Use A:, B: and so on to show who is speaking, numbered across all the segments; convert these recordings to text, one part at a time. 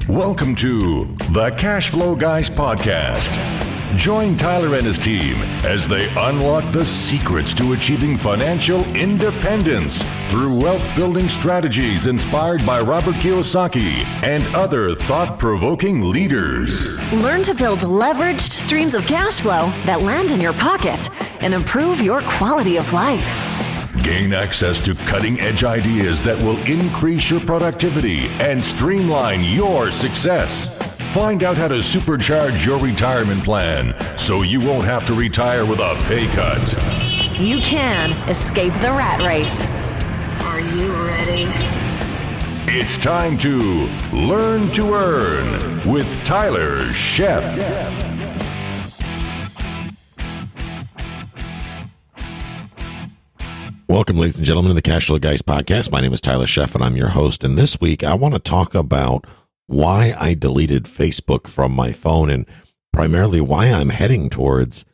A: Welcome to the Cash Flow Guys podcast. Join Tyler and his team as they unlock the secrets to achieving financial independence through wealth-building strategies inspired by Robert Kiyosaki and other thought-provoking leaders.
B: Learn to build leveraged streams of cash flow that land in your pocket and improve your quality of life.
A: Gain access to cutting-edge ideas that will increase your productivity and streamline your success. Find out how to supercharge your retirement plan so you won't have to retire with a pay cut.
B: You can escape the rat race.
C: Are you ready?
A: It's time to Learn to Earn with Tyler Sheff.
D: Welcome, ladies and gentlemen, to the Cash Flow Guys podcast. My name is Tyler Sheff, and I'm your host. And this week, I want to talk about why I deleted Facebook from my phone and primarily why I'm heading towards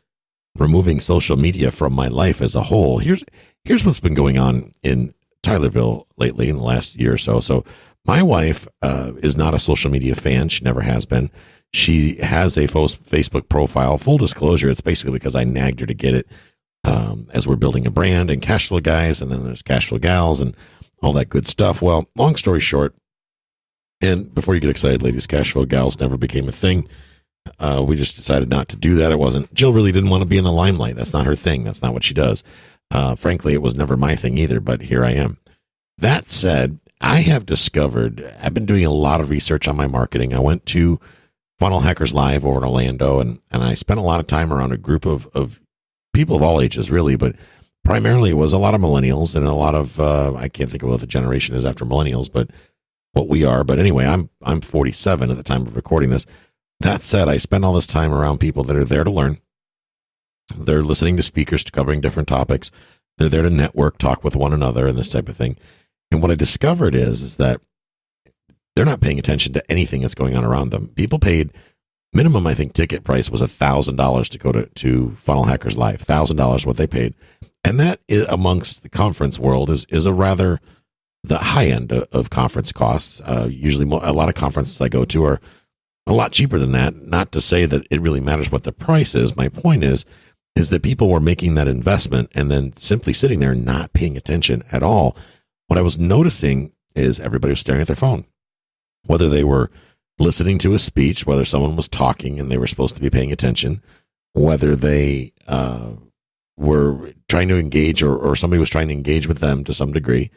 D: removing social media from my life as a whole. Here's what's been going on in Tylerville lately in the last year or so. So my wife is not a social media fan. She never has been. She has a Facebook profile. Full disclosure, it's basically because I nagged her to get it. As we're building a brand and Cash Flow Guys, and then there's Cash Flow Gals and all that good stuff. Well, long story short, and before you get excited, ladies, Cash Flow Gals never became a thing. We just decided not to do that. Jill really didn't want to be in the limelight. That's not her thing. That's not what she does. Frankly, it was never my thing either, but here I am. That said, I have discovered, I've been doing a lot of research on my marketing. I went to Funnel Hackers Live over in Orlando, and I spent a lot of time around a group of people of all ages, really, but primarily it was a lot of millennials and a lot of, I can't think of what the generation is after millennials, but what we are. But anyway, I'm 47 at the time of recording this. That said, I spend all this time around people that are there to learn. They're listening to speakers covering different topics. They're there to network, talk with one another, and this type of thing. And what I discovered is that they're not paying attention to anything that's going on around them. People paid minimum, I think, ticket price was $1,000 to go to Funnel Hackers Live. $1,000 what they paid. And that is, amongst the conference world, is a rather the high end of conference costs. Usually a lot of conferences I go to are a lot cheaper than that. Not to say that it really matters what the price is. My point is that people were making that investment and then simply sitting there not paying attention at all. What I was noticing is everybody was staring at their phone, whether they were listening to a speech, whether someone was talking and they were supposed to be paying attention, whether they were trying to engage or somebody was trying to engage with them to some degree,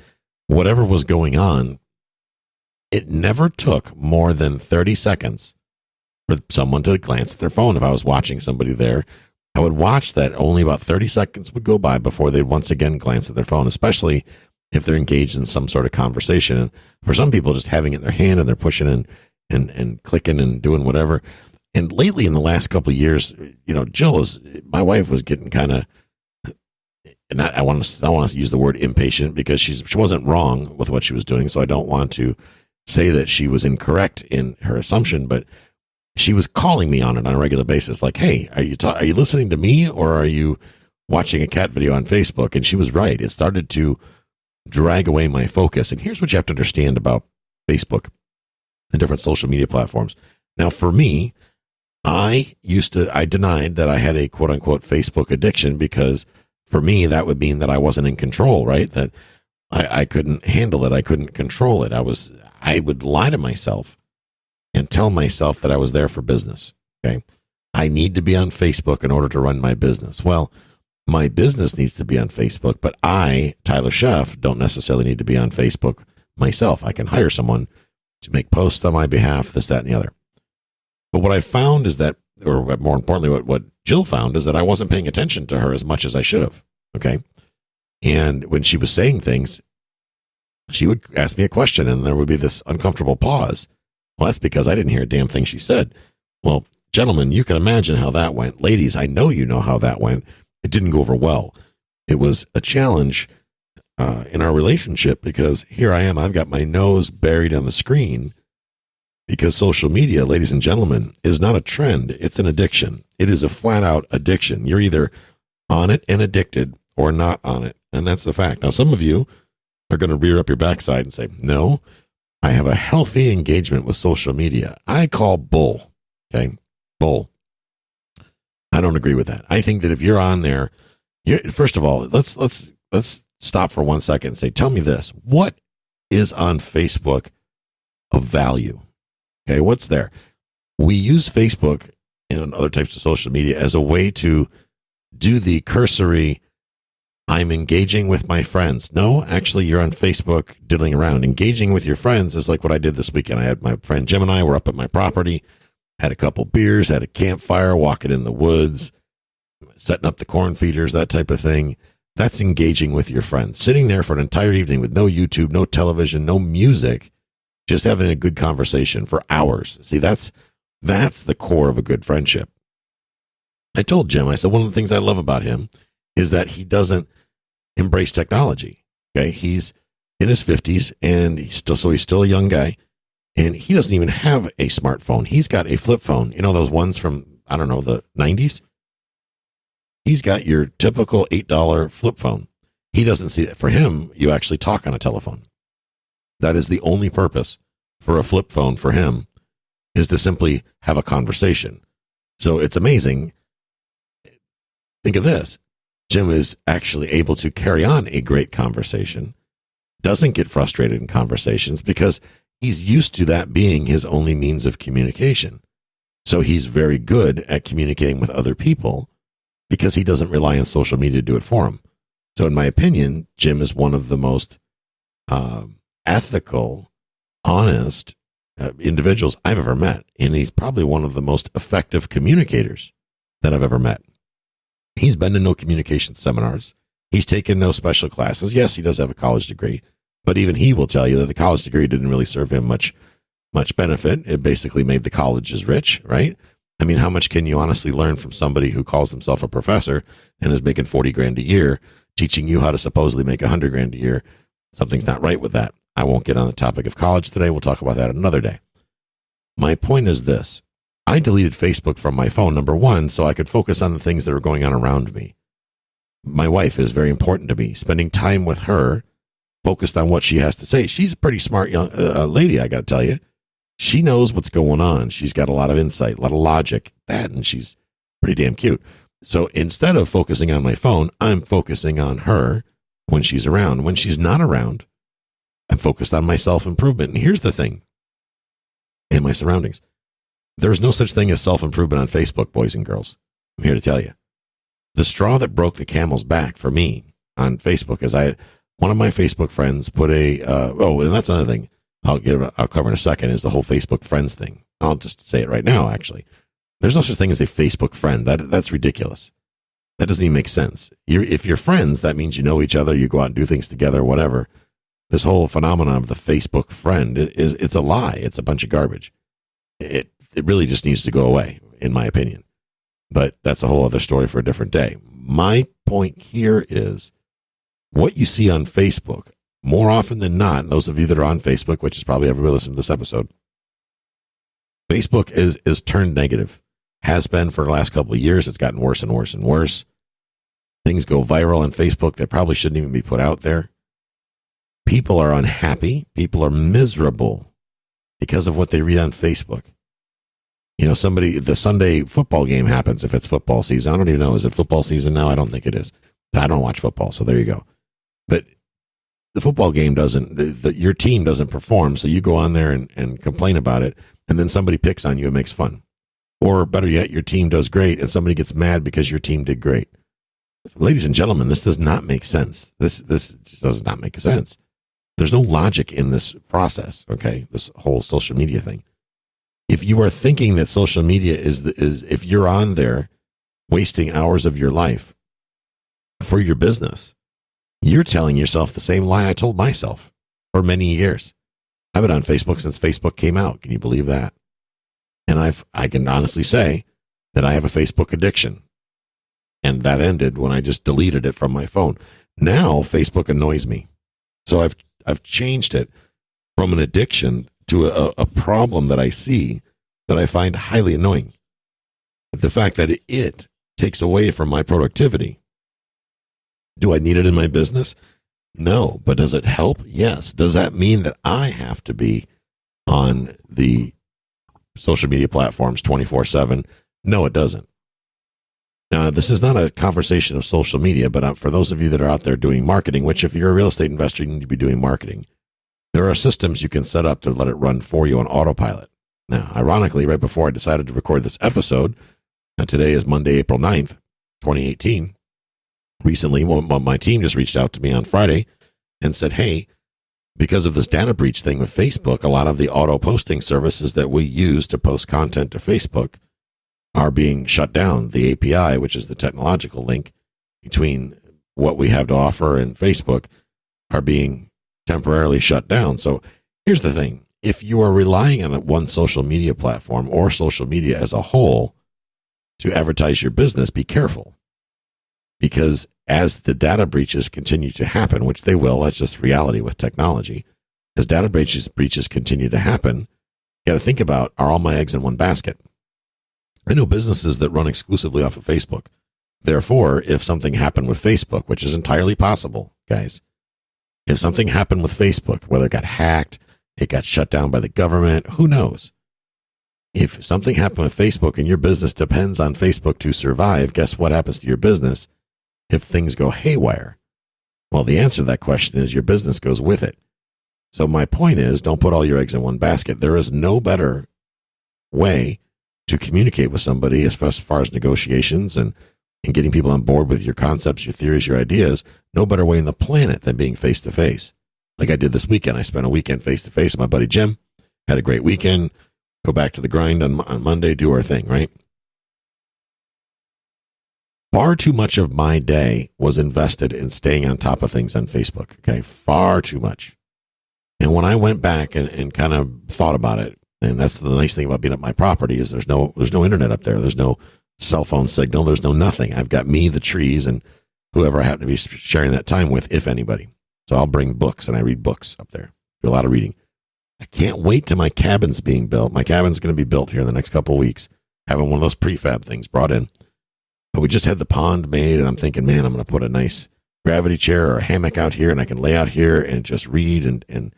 D: whatever was going on, it never took more than 30 seconds for someone to glance at their phone. If I was watching somebody there, I would watch that only about 30 seconds would go by before they'd once again glance at their phone, especially if they're engaged in some sort of conversation. And for some people, just having it in their hand and they're pushing in and clicking and doing whatever. And lately in the last couple of years, my wife was getting kind of, and I don't want to use the word impatient because she wasn't wrong with what she was doing. So I don't want to say that she was incorrect in her assumption, but she was calling me on it on a regular basis. Like, hey, are you listening to me or are you watching a cat video on Facebook? And she was right. It started to drag away my focus. And here's what you have to understand about Facebook and different social media platforms. Now, for me, I denied that I had a quote unquote Facebook addiction because for me, that would mean that I wasn't in control, right? That I couldn't handle it. I couldn't control it. I would lie to myself and tell myself that I was there for business. Okay. I need to be on Facebook in order to run my business. Well, my business needs to be on Facebook, but I, Tyler Sheff, don't necessarily need to be on Facebook myself. I can hire someone to make posts on my behalf, this, that, and the other. But what I found is that, or more importantly, what Jill found is that I wasn't paying attention to her as much as I should have. Okay. And when she was saying things, she would ask me a question and there would be this uncomfortable pause. Well, that's because I didn't hear a damn thing she said. Well, gentlemen, you can imagine how that went. Ladies, I know you know how that went. It didn't go over well. It was a challenge in our relationship because here I am, I've got my nose buried on the screen because social media, ladies and gentlemen, is not a trend. It's an addiction. It is a flat out addiction. You're either on it and addicted or not on it. And that's the fact. Now, some of you are going to rear up your backside and say, no, I have a healthy engagement with social media. I call bull. Okay. Bull. I don't agree with that. I think that if you're on there, first of all, let's stop for 1 second and say, tell me this. What is on Facebook of value? Okay. What's there? We use Facebook and other types of social media as a way to do the cursory, I'm engaging with my friends. No, actually, you're on Facebook diddling around. Engaging with your friends is like what I did this weekend. I had my friend Jim and I were up at my property, had a couple beers, had a campfire, walking in the woods, setting up the corn feeders, that type of thing. That's engaging with your friends. Sitting there for an entire evening with no YouTube, no television, no music, just having a good conversation for hours. See, that's the core of a good friendship. I told Jim, I said, one of the things I love about him is that he doesn't embrace technology. Okay. He's in his 50s and he's still a young guy, and he doesn't even have a smartphone. He's got a flip phone. You know, those ones from, I don't know, the 90s. He's got your typical $8 flip phone. He doesn't see that. For him, you actually talk on a telephone. That is the only purpose for a flip phone for him, is to simply have a conversation. So it's amazing. Think of this. Jim is actually able to carry on a great conversation, doesn't get frustrated in conversations because he's used to that being his only means of communication. So he's very good at communicating with other people because he doesn't rely on social media to do it for him. So in my opinion, Jim is one of the most ethical, honest individuals I've ever met. And he's probably one of the most effective communicators that I've ever met. He's been to no communication seminars. He's taken no special classes. Yes, he does have a college degree, but even he will tell you that the college degree didn't really serve him much benefit. It basically made the colleges rich, right? I mean, how much can you honestly learn from somebody who calls himself a professor and is making 40 grand a year, teaching you how to supposedly make 100 grand a year? Something's not right with that. I won't get on the topic of college today. We'll talk about that another day. My point is this. I deleted Facebook from my phone, number one, so I could focus on the things that are going on around me. My wife is very important to me. Spending time with her, focused on what she has to say. She's a pretty smart young lady, I got to tell you. She knows what's going on. She's got a lot of insight, a lot of logic, and she's pretty damn cute. So instead of focusing on my phone, I'm focusing on her when she's around. When she's not around, I'm focused on my self-improvement. And here's the thing, in my surroundings. There's no such thing as self-improvement on Facebook, boys and girls. I'm here to tell you. The straw that broke the camel's back for me on Facebook is one of my Facebook friends put and that's another thing I'll cover in a second, is the whole Facebook friends thing. I'll just say it right now, actually. There's no such thing as a Facebook friend. That's ridiculous. That doesn't even make sense. If you're friends, that means you know each other, you go out and do things together, whatever. This whole phenomenon of the Facebook friend it's a lie. It's a bunch of garbage. It really just needs to go away, in my opinion. But that's a whole other story for a different day. My point here is what you see on Facebook, more often than not, and those of you that are on Facebook, which is probably everybody listening to this episode, Facebook is turned negative. Has been for the last couple of years. It's gotten worse and worse and worse. Things go viral on Facebook that probably shouldn't even be put out there. People are unhappy. People are miserable because of what they read on Facebook. You know, the Sunday football game happens if it's football season. I don't even know. Is it football season now? I don't think it is. I don't watch football, so there you go. But the football game your team doesn't perform, so you go on there and complain about it, and then somebody picks on you and makes fun. Or better yet, your team does great, and somebody gets mad because your team did great. Ladies and gentlemen, this does not make sense. This just does not make sense. There's no logic in this process, okay? This whole social media thing. If you are thinking that social media is if you're on there wasting hours of your life for your business, you're telling yourself the same lie I told myself for many years. I've been on Facebook since Facebook came out. Can you believe that? And I can honestly say that I have a Facebook addiction. And that ended when I just deleted it from my phone. Now Facebook annoys me. So I've changed it from an addiction to a problem that I see that I find highly annoying. The fact that it takes away from my productivity. Do I need it in my business? No. But does it help? Yes. Does that mean that I have to be on the social media platforms 24/7? No, it doesn't. Now, this is not a conversation of social media, but for those of you that are out there doing marketing, which if you're a real estate investor, you need to be doing marketing. There are systems you can set up to let it run for you on autopilot. Now, ironically, right before I decided to record this episode, today is Monday, April 9th, 2018. Recently, my team just reached out to me on Friday and said, hey, because of this data breach thing with Facebook, a lot of the auto posting services that we use to post content to Facebook are being shut down. The API, which is the technological link between what we have to offer and Facebook, are being temporarily shut down. So here's the thing. If you are relying on one social media platform or social media as a whole to advertise your business, be careful. Because as the data breaches continue to happen, which they will, that's just reality with technology, as data breaches continue to happen, you got to think about, are all my eggs in one basket? I know businesses that run exclusively off of Facebook. Therefore, if something happened with Facebook, which is entirely possible, guys, if something happened with Facebook, whether it got hacked, it got shut down by the government, who knows? If something happened with Facebook and your business depends on Facebook to survive, guess what happens to your business if things go haywire? Well, the answer to that question is your business goes with it. So my point is, don't put all your eggs in one basket. There is no better way to communicate with somebody as far as negotiations and getting people on board with your concepts, your theories, your ideas. No better way in the planet than being face-to-face. Like I did this weekend. I spent a weekend face-to-face with my buddy Jim. Had a great weekend. Go back to the grind on Monday, do our thing, right? Far too much of my day was invested in staying on top of things on Facebook, okay? Far too much. And when I went back and kind of thought about it, and that's the nice thing about being at my property is there's no internet up there. There's no cell phone signal. There's no nothing. I've got me, the trees, and whoever I happen to be sharing that time with, if anybody. So I'll bring books, and I read books up there. Do a lot of reading. I can't wait till my cabin's being built. My cabin's going to be built here in the next couple of weeks. Having one of those prefab things brought in. But we just had the pond made, and I'm thinking, man, I'm going to put a nice gravity chair or a hammock out here, and I can lay out here and just read and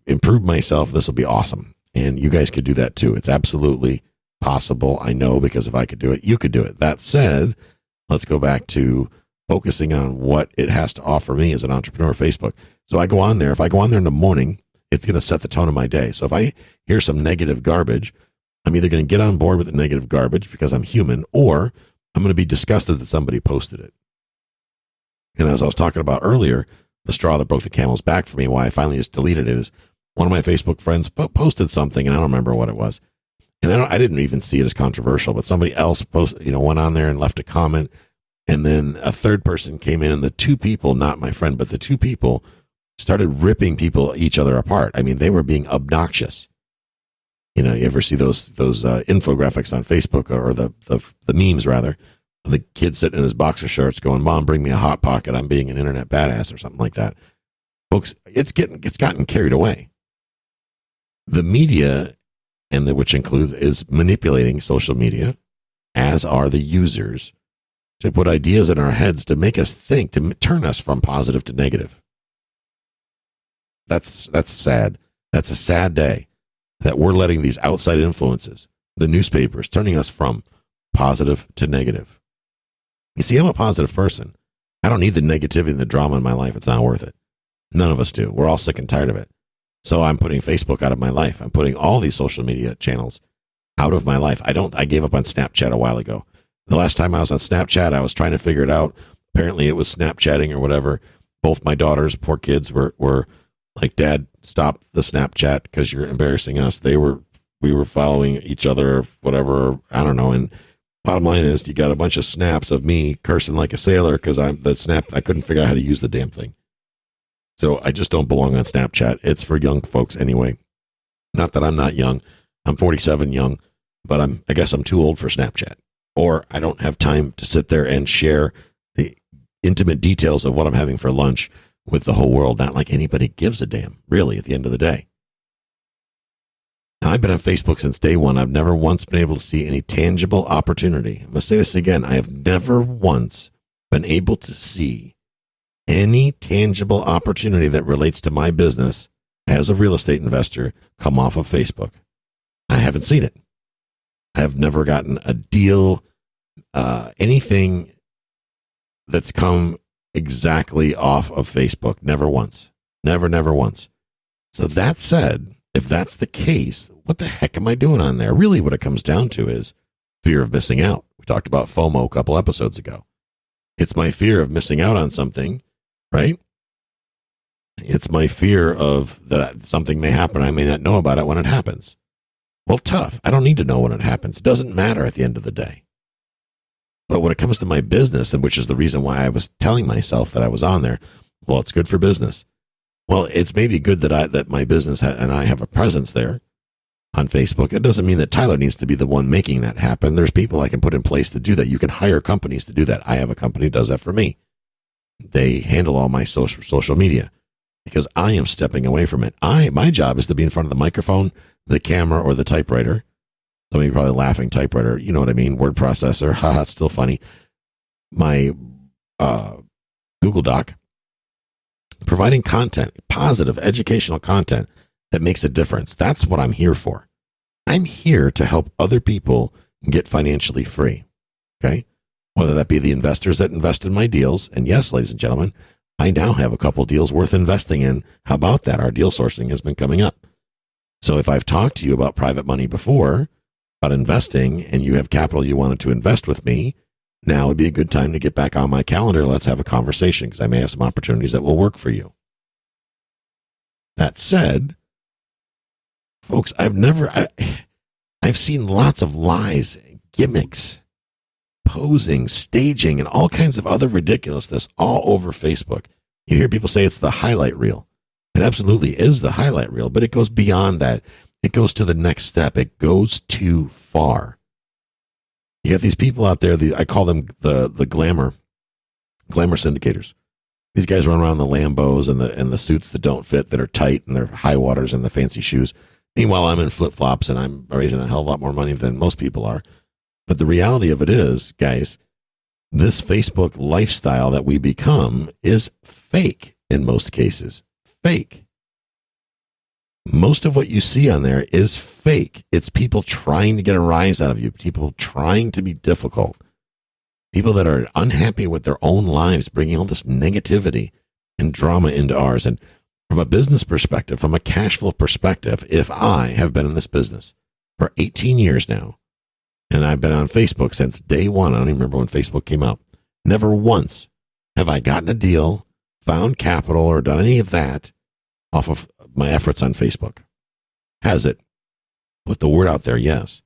D: improve myself. This will be awesome. And you guys could do that too. It's absolutely possible. I know, because if I could do it, you could do it. That said, let's go back to focusing on what it has to offer me as an entrepreneur. Facebook. So I go on there. If I go on there in the morning, it's going to set the tone of my day. So if I hear some negative garbage, I'm either going to get on board with the negative garbage because I'm human, or I'm going to be disgusted that somebody posted it. And as I was talking about earlier, the straw that broke the camel's back for me, why I finally just deleted it, is one of my Facebook friends posted something, and I don't remember what it was. And I didn't even see it as controversial, but somebody else went on there and left a comment. And then a third person came in, and the two people, not my friend, but the two people started ripping each other apart. I mean, they were being obnoxious. You ever see those infographics on Facebook, or the memes rather, the kid sitting in his boxer shorts going, "Mom, bring me a Hot Pocket. I'm being an internet badass," or something like that. Folks, it's gotten carried away. The media, which is manipulating social media, as are the users, to put ideas in our heads to make us think, to turn us from positive to negative. That's sad. That's a sad day that we're letting these outside influences, the newspapers, turning us from positive to negative. You see, I'm a positive person. I don't need the negativity and the drama in my life. It's not worth it. None of us do. We're all sick and tired of it. So I'm putting Facebook out of my life. I'm putting all these social media channels out of my life. I gave up on Snapchat a while ago. The last time I was on Snapchat, I was trying to figure it out. Apparently it was Snapchatting or whatever. Both my daughters, poor kids, were like, "Dad, stop the Snapchat because you're embarrassing us." We were following each other or whatever. I don't know. And bottom line is, you got a bunch of snaps of me cursing like a sailor because I couldn't figure out how to use the damn thing. So I just don't belong on Snapchat. It's for young folks anyway. Not that I'm not young. I'm 47 young, but I guess I'm too old for Snapchat. Or I don't have time to sit there and share the intimate details of what I'm having for lunch with the whole world. Not like anybody gives a damn, really, at the end of the day. Now, I've been on Facebook since day one. I've never once been able to see any tangible opportunity. I'm going to say this again. I have never once been able to see any tangible opportunity that relates to my business as a real estate investor come off of Facebook. I haven't seen it. I have never gotten a deal, anything that's come exactly off of Facebook. Never once. Never once. So that said, if that's the case, what the heck am I doing on there? Really what it comes down to is fear of missing out. We talked about FOMO a couple episodes ago. It's my fear of missing out on something, right? It's my fear of that something may happen. I may not know about it when it happens. Well, tough. I don't need to know when it happens. It doesn't matter at the end of the day. But when it comes to my business, and which is the reason why I was telling myself that I was on there, well, it's good for business. Well, it's maybe good that my business and I have a presence there on Facebook. It doesn't mean that Tyler needs to be the one making that happen. There's people I can put in place to do that. You can hire companies to do that. I have a company that does that for me. They handle all my social media because I am stepping away from it. My job is to be in front of the microphone, the camera, or the typewriter. Some of you are probably laughing, typewriter. You know what I mean? Word processor. Haha, it's still funny. My Google Doc. Providing content, positive, educational content that makes a difference. That's what I'm here for. I'm here to help other people get financially free. Okay? Whether that be the investors that invest in my deals. And yes, ladies and gentlemen, I now have a couple deals worth investing in. How about that? Our deal sourcing has been coming up. So if I've talked to you about private money before, about investing, and you have capital you wanted to invest with me, now would be a good time to get back on my calendar. Let's have a conversation because I may have some opportunities that will work for you. That said, folks, I've seen lots of lies, gimmicks, posing, staging, and all kinds of other ridiculousness all over Facebook. You hear people say it's the highlight reel. It absolutely is the highlight reel, but it goes beyond that. It goes to the next step. It goes too far. You got these people out there, I call them the glamour syndicators. These guys run around the Lambos and the suits that don't fit, that are tight, and their high waters and the fancy shoes. Meanwhile, I'm in flip-flops and I'm raising a hell of a lot more money than most people are. But the reality of it is, guys, this Facebook lifestyle that we become is fake in most cases. Fake. Most of what you see on there is fake. It's people trying to get a rise out of you, people trying to be difficult, people that are unhappy with their own lives, bringing all this negativity and drama into ours. And from a business perspective, from a cash flow perspective, if I have been in this business for 18 years now, and I've been on Facebook since day one, I don't even remember when Facebook came out, never once have I gotten a deal, found capital, or done any of that off of my efforts on Facebook. Has it? Put the word out there, yes.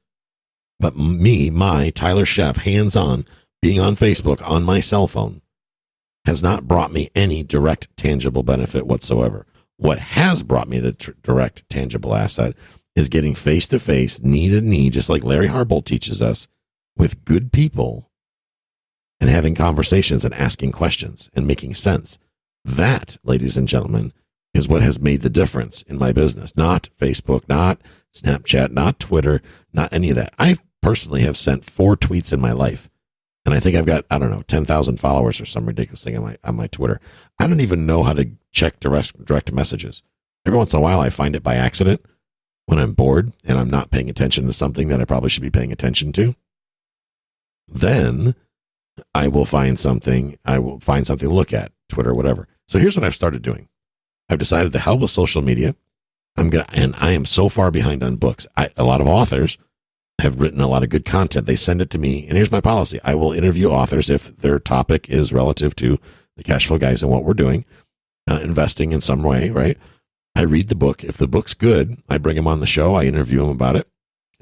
D: But my Tyler Sheff, hands-on, being on Facebook on my cell phone, has not brought me any direct, tangible benefit whatsoever. What has brought me the direct, tangible asset is getting face-to-face, knee-to-knee, just like Larry Harbolt teaches us, with good people and having conversations and asking questions and making sense. That, ladies and gentlemen, is what has made the difference in my business. Not Facebook, not Snapchat, not Twitter, not any of that. I personally have sent 4 tweets in my life. And I think I've got, 10,000 followers or some ridiculous thing on my Twitter. I don't even know how to check direct messages. Every once in a while, I find it by accident when I'm bored and I'm not paying attention to something that I probably should be paying attention to. Then I will find something to look at, Twitter, whatever. So here's what I've started doing. I've decided to help with social media. And I am so far behind on books. A lot of authors have written a lot of good content. They send it to me, and here's my policy. I will interview authors if their topic is relative to the cash flow guys and what we're doing, investing in some way, right? I read the book. If the book's good, I bring them on the show. I interview them about it.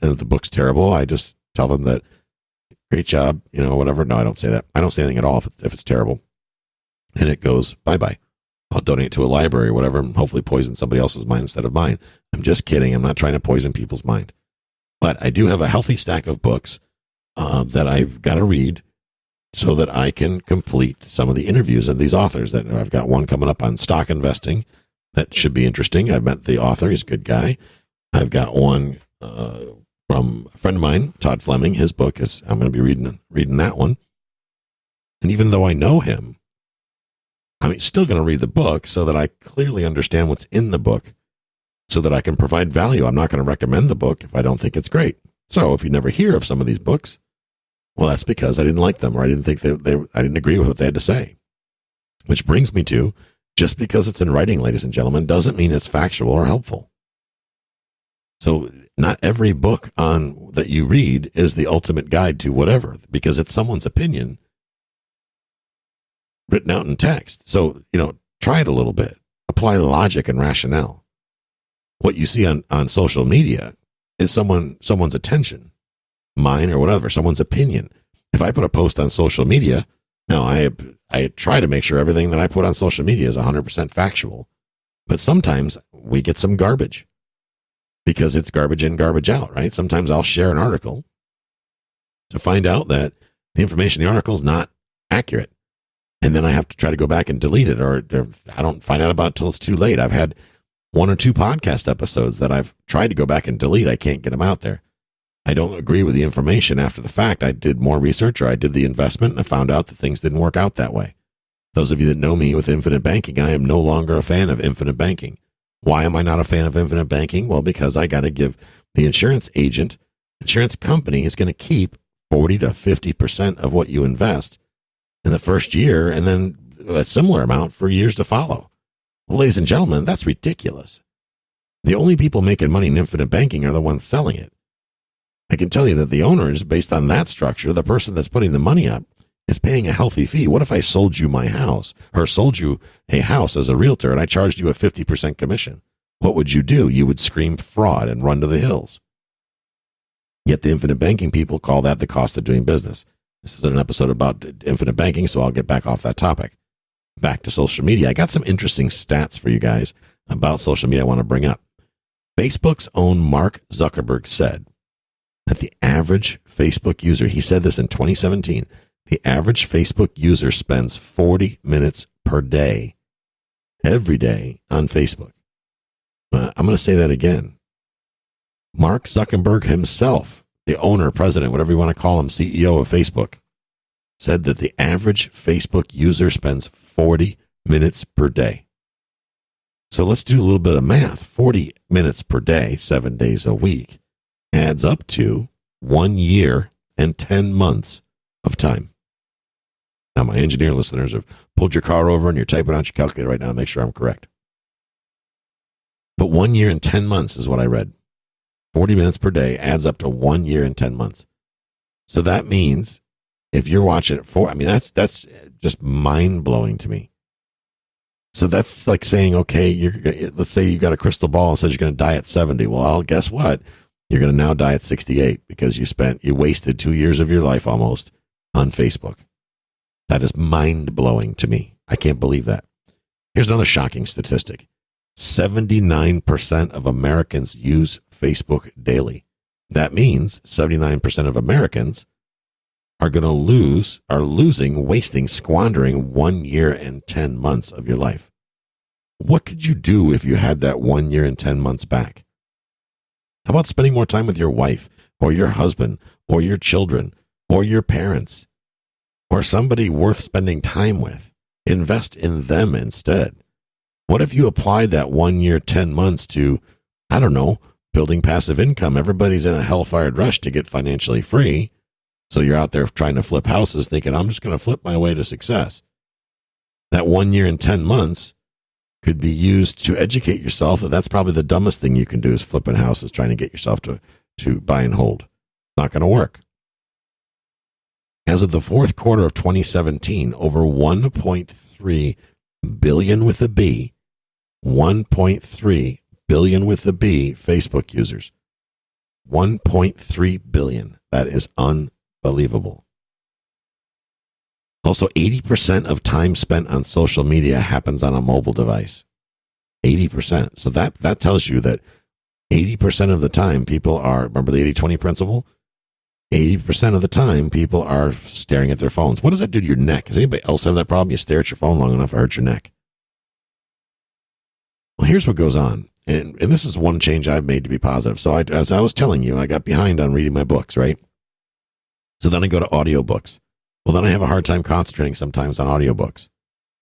D: And if the book's terrible, I just tell them that, great job, whatever. No, I don't say that. I don't say anything at all if it's terrible. And it goes, bye-bye. I'll donate to a library or whatever and hopefully poison somebody else's mind instead of mine. I'm just kidding. I'm not trying to poison people's mind. But I do have a healthy stack of books that I've got to read so that I can complete some of the interviews of these authors. That I've got one coming up on stock investing that should be interesting. I've met the author. He's a good guy. I've got one from a friend of mine, Todd Fleming. His book is, I'm going to be reading that one. And even though I know him, I'm still going to read the book so that I clearly understand what's in the book so that I can provide value. I'm not going to recommend the book if I don't think it's great. So if you never hear of some of these books, well, that's because I didn't like them or I didn't think I didn't agree with what they had to say. Which brings me to, just because it's in writing, ladies and gentlemen, doesn't mean it's factual or helpful. So not every book that you read is the ultimate guide to whatever, because it's someone's opinion written out in text. So, try it a little bit. Apply logic and rationale. What you see on social media is someone's attention, mine or whatever, someone's opinion. If I put a post on social media, now I try to make sure everything that I put on social media is 100% factual. But sometimes we get some garbage because it's garbage in, garbage out, right? Sometimes I'll share an article to find out that the information in the article is not accurate. And then I have to try to go back and delete it, or I don't find out about it till it's too late. I've had 1 or 2 podcast episodes that I've tried to go back and delete. I can't get them out there. I don't agree with the information after the fact. I did more research, or I did the investment, and I found out that things didn't work out that way. Those of you that know me with infinite banking, I am no longer a fan of infinite banking. Why am I not a fan of infinite banking? Well, because I got to give the insurance company is going to keep 40 to 50% of what you invest in the first year, and then a similar amount for years to follow. Well, ladies and gentlemen, that's ridiculous. The only people making money in infinite banking are the ones selling it. I can tell you that the owners, based on that structure, the person that's putting the money up is paying a healthy fee. What if I sold you my house, or sold you a house as a realtor, and I charged you a 50% commission? What would you do? You would scream fraud and run to the hills. Yet the infinite banking people call that the cost of doing business. This is an episode about infinite banking, so I'll get back off that topic. Back to social media. I got some interesting stats for you guys about social media I want to bring up. Facebook's own Mark Zuckerberg said that the average Facebook user, he said this in 2017, the average Facebook user spends 40 minutes per day, every day, on Facebook. I'm going to say that again. Mark Zuckerberg himself, the owner, president, whatever you want to call him, CEO of Facebook, said that the average Facebook user spends 40 minutes per day. So let's do a little bit of math. 40 minutes per day, 7 days a week, adds up to 1 year and 10 months of time. Now, my engineer listeners have pulled your car over and you're typing out your calculator right now to make sure I'm correct. But 1 year and 10 months is what I read. 40 minutes per day adds up to 1 year and 10 months. So that means if you're watching it that's just mind-blowing to me. So that's like saying, okay, let's say you got a crystal ball and says you're going to die at 70. Well, guess what? You're going to now die at 68 because you wasted 2 years of your life almost on Facebook. That is mind-blowing to me. I can't believe that. Here's another shocking statistic. 79% of Americans use Facebook daily. That means 79% of Americans are wasting, squandering 1 year and 10 months of your life. What could you do if you had that 1 year and 10 months back? How about spending more time with your wife or your husband or your children or your parents or somebody worth spending time with? Invest in them instead. What if you applied that 1 year, 10 months to, I don't know, building passive income? Everybody's in a hellfired rush to get financially free. So you're out there trying to flip houses thinking, I'm just going to flip my way to success. That 1 year and 10 months could be used to educate yourself that that's probably the dumbest thing you can do is flipping houses, trying to get yourself to buy and hold. Not going to work. As of the fourth quarter of 2017, over 1.3 billion with a B, 1.3 billion with a B Facebook users. 1.3 billion. That is unbelievable. Also, 80% of time spent on social media happens on a mobile device. 80%. So that tells you that 80% of the time people are, remember the 80-20 principle? 80% of the time people are staring at their phones. What does that do to your neck? Does anybody else have that problem? You stare at your phone long enough, it hurts your neck. Well, here's what goes on. And this is one change I've made to be positive. So as I was telling you, I got behind on reading my books, right? So then I go to audiobooks. Well, then I have a hard time concentrating sometimes on audiobooks.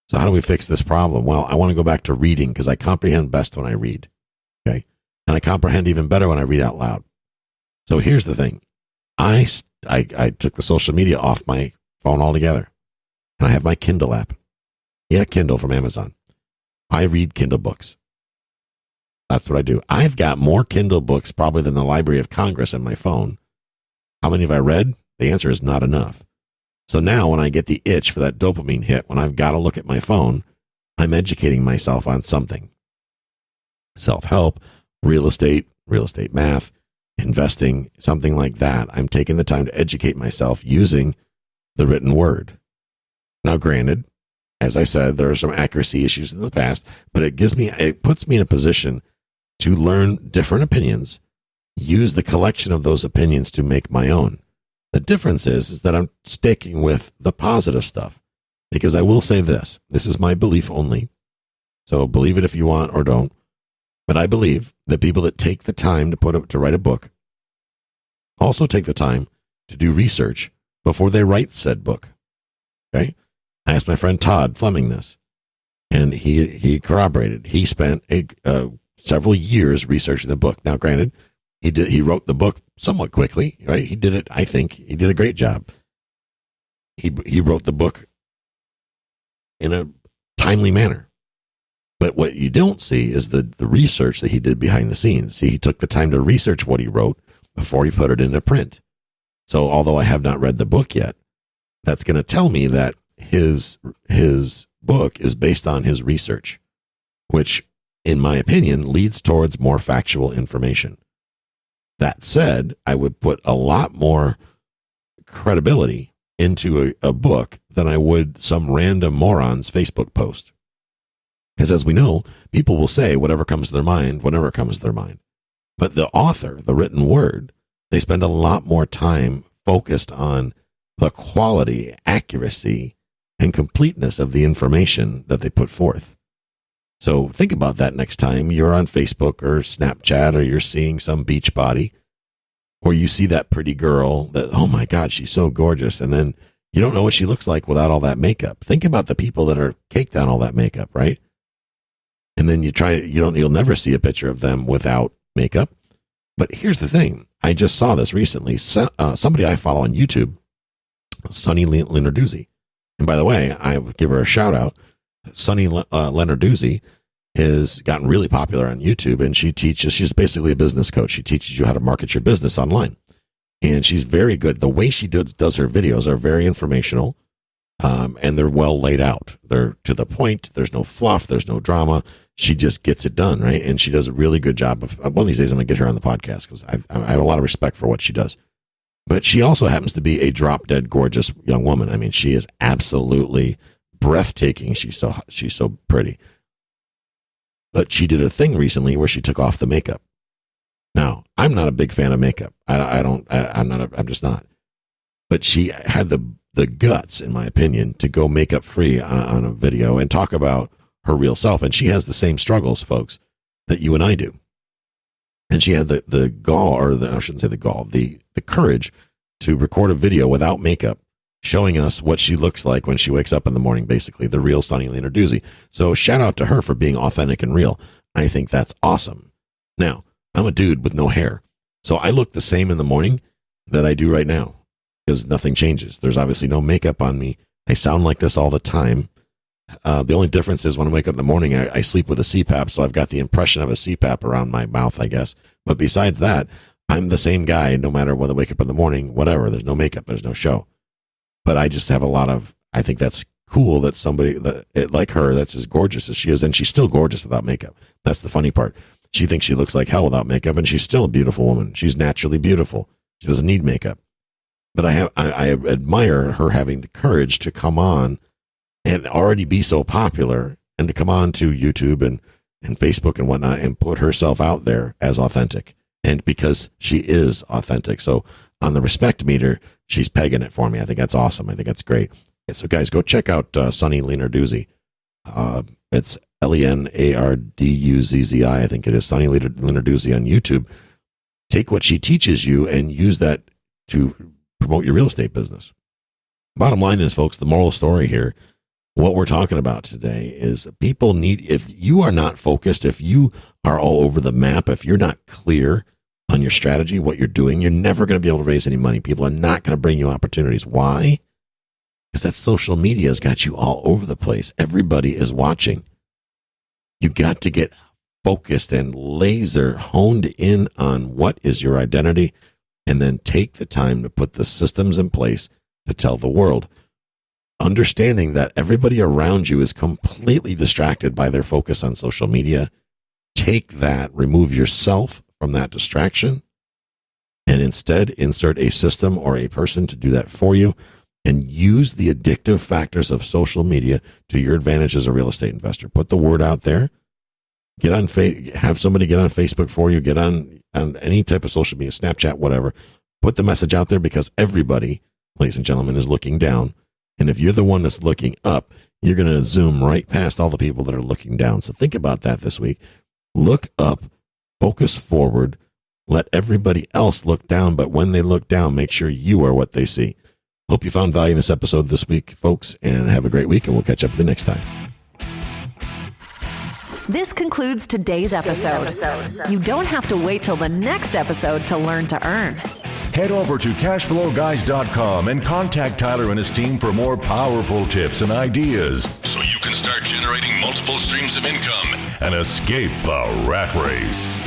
D: So how do we fix this problem? Well, I want to go back to reading because I comprehend best when I read. Okay. And I comprehend even better when I read out loud. So here's the thing. I took the social media off my phone altogether. And I have my Kindle app. Yeah, Kindle from Amazon. I read Kindle books. That's what I do. I've got more Kindle books probably than the Library of Congress in my phone. How many have I read? The answer is not enough. So now when I get the itch for that dopamine hit, when I've got to look at my phone, I'm educating myself on something. Self-help, real estate math, investing, something like that. I'm taking the time to educate myself using the written word. Now, granted, as I said, there are some accuracy issues in the past, but it puts me in a position to learn different opinions, use the collection of those opinions to make my own. The difference is that I'm sticking with the positive stuff, because I will say this is my belief only. So believe it if you want or don't. But I believe that people that take the time to write a book also take the time to do research before they write said book. Okay. I asked my friend Todd Fleming this, and he corroborated. He spent several years researching the book. Now, granted, he wrote the book somewhat quickly, right? He did it. I think he did a great job. He wrote the book in a timely manner. But what you don't see is the research that he did behind the scenes. See, he took the time to research what he wrote before he put it into print. So although I have not read the book yet, that's going to tell me that his book is based on his research, which, in my opinion, leads towards more factual information. That said, I would put a lot more credibility into a book than I would some random moron's Facebook post. Because as we know, people will say whatever comes to their mind, whenever it comes to their mind. But the author, the written word, they spend a lot more time focused on the quality, accuracy, and completeness of the information that they put forth. So think about that next time you're on Facebook or Snapchat, or you're seeing some beach body, or you see that pretty girl that, oh my God, she's so gorgeous. And then you don't know what she looks like without all that makeup. Think about the people that are caked on all that makeup, right? And then you'll never see a picture of them without makeup. But here's the thing. I just saw this recently. Somebody I follow on YouTube, Sunny Lenarduzzi. And by the way, I would give her a shout out. Sunny Lenarduzzi has gotten really popular on YouTube, and she's basically a business coach. She teaches you how to market your business online. And she's very good. The way she does her videos are very informational, and they're well laid out. They're to the point. There's no fluff. There's no drama. She just gets it done, right? And she does a really good job of, one of these days I'm going to get her on the podcast because I have a lot of respect for what she does. But she also happens to be a drop-dead gorgeous young woman. I mean, she is absolutely breathtaking. She's so pretty. But she did a thing recently where she took off the makeup. Now, I'm not a big fan of makeup. I'm just not. But she had the guts, in my opinion, to go makeup free on a video and talk about her real self. And she has the same struggles, folks, that you and I do. And she had the gall, or I shouldn't say the gall, the courage to record a video without makeup, showing us what she looks like when she wakes up in the morning, basically, the real Sunny Lenarduzzi. So shout out to her for being authentic and real. I think that's awesome. Now, I'm a dude with no hair, so I look the same in the morning that I do right now, because nothing changes. There's obviously no makeup on me. I sound like this all the time. The only difference is when I wake up in the morning, I sleep with a CPAP, so I've got the impression of a CPAP around my mouth, I guess. But besides that, I'm the same guy no matter whether I wake up in the morning, whatever. There's no makeup, there's no show. But I just have I think that's cool that somebody like her, that's as gorgeous as she is, and she's still gorgeous without makeup. That's the funny part. She thinks she looks like hell without makeup, and she's still a beautiful woman. She's naturally beautiful. She doesn't need makeup. But I admire her having the courage to come on and already be so popular, and to come on to YouTube and Facebook and whatnot and put herself out there as authentic. And because she is authentic. So on the respect meter, she's pegging it for me. I think that's awesome. I think that's great. And so guys, go check out Sunny Lenarduzzi. It's Lenarduzzi. I think it is Sunny Lenarduzzi on YouTube. Take what she teaches you and use that to promote your real estate business. Bottom line is, folks, the moral story here what we're talking about today is people need, if you are not focused, if you are all over the map, if you're not clear on your strategy, what you're doing, you're never going to be able to raise any money. People are not going to bring you opportunities. Why? Because that social media has got you all over the place. Everybody is watching. You got to get focused and laser honed in on what is your identity, and then take the time to put the systems in place to tell the world. Understanding that everybody around you is completely distracted by their focus on social media. Take that, remove yourself from that distraction, and instead insert a system or a person to do that for you, and use the addictive factors of social media to your advantage as a real estate investor. Put the word out there. Get on, have somebody get on Facebook for you. Get on any type of social media, Snapchat, whatever. Put the message out there, because everybody, ladies and gentlemen, is looking down. And if you're the one that's looking up, you're going to zoom right past all the people that are looking down. So think about that this week. Look up, focus forward, let everybody else look down. But when they look down, make sure you are what they see. Hope you found value in this episode this week, folks, and have a great week, and we'll catch up with you next time.
B: This concludes today's episode. You don't have to wait till the next episode to learn to earn.
A: Head over to cashflowguys.com and contact Tyler and his team for more powerful tips and ideas so you can start generating multiple streams of income and escape the rat race.